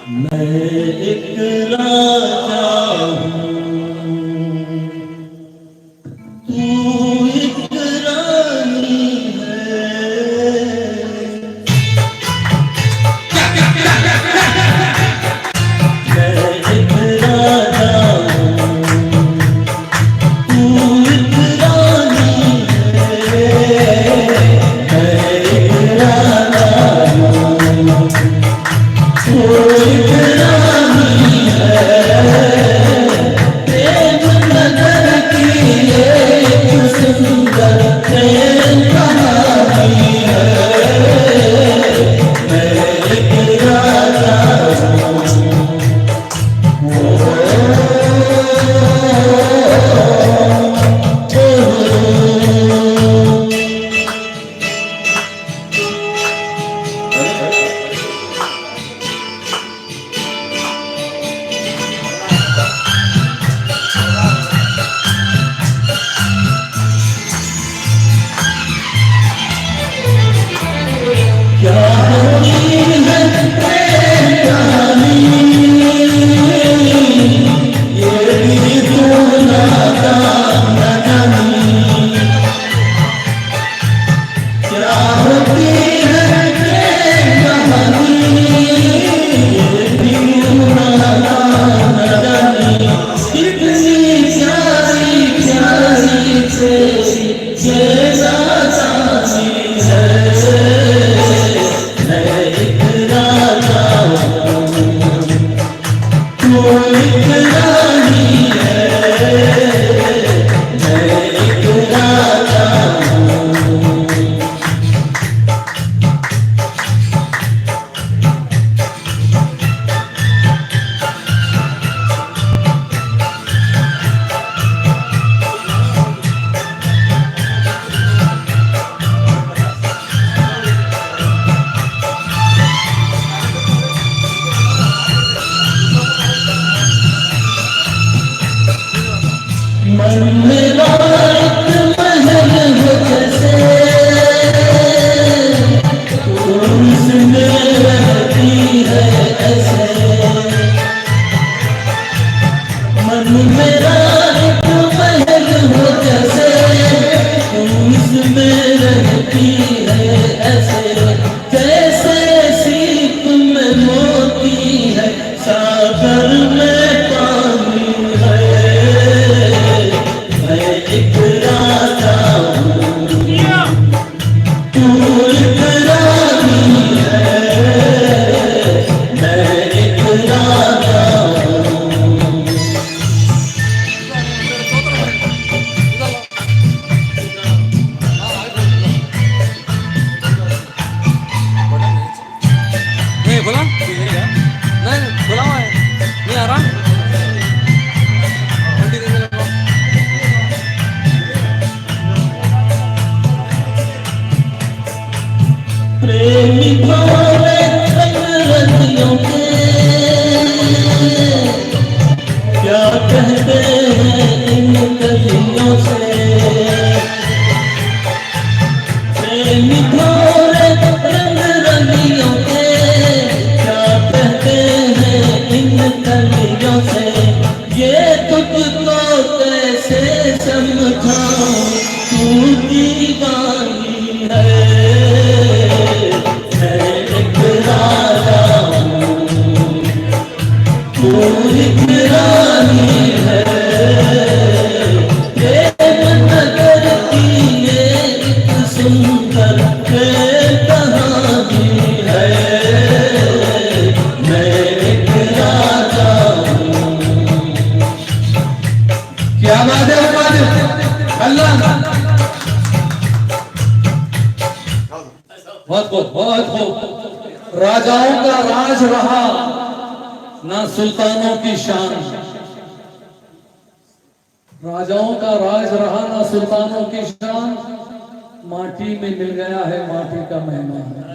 मैं एक राजा हूँ, तू एक रानी है। मैं एक राजा हूँ, तू एक रानी है। मैं एक राजा हूँ, तू एक रानी है। प्रेम नगर की एक सुंदर प्रेम कहानी है। मैं एक राजा हूँ। क्या होती है प्रेम कहानी, ये भी तू नादान न जानी। क्या होती है प्रेम कहानी, ये भी तू नादान न जानी। कितनी प्यारी प्यारी तेरी जैसा चाची है। मैं एक राजा हूँ, तू एक रानी है। मैं एक राजा हूँ। मन मेरा एक महल हो जैसे, तू उसमें रहती है ऐसे। मन मेरा एक महल हो जैसे, तू उसमें रहती है ऐसे। जैसे सीप में मोती है, सागर में पानी है। मैं एक राजा हूँ, तू एक रानी है। मैं एक राजा हूँ। नहीं बोला नहीं बोला हुआ है नहीं आ रहा ठंडी देने लगा। प्रेमी भोले रतियों के क्या कहते हैं इन कलियों से। प्रेमी भोले रतियों के क्या कहते हैं इन कलियों से। ये तुझको कैसे समझाऊं, तू दीवानी है। मैं एक राजा हूँ, तू एक रानी है। प्रेम नगर की ये एक सुंदर प्रेम कहानी है। मैं एक राजा हूँ। क्या बात है अल्लाह। बहुत बहुत बहुत खूब। राजाओं का राज रहा ना सुल्तानों की शान। राजाओं का राज रहा ना सुल्तानों की शान। माटी में मिल गया है माटी का मेहमान।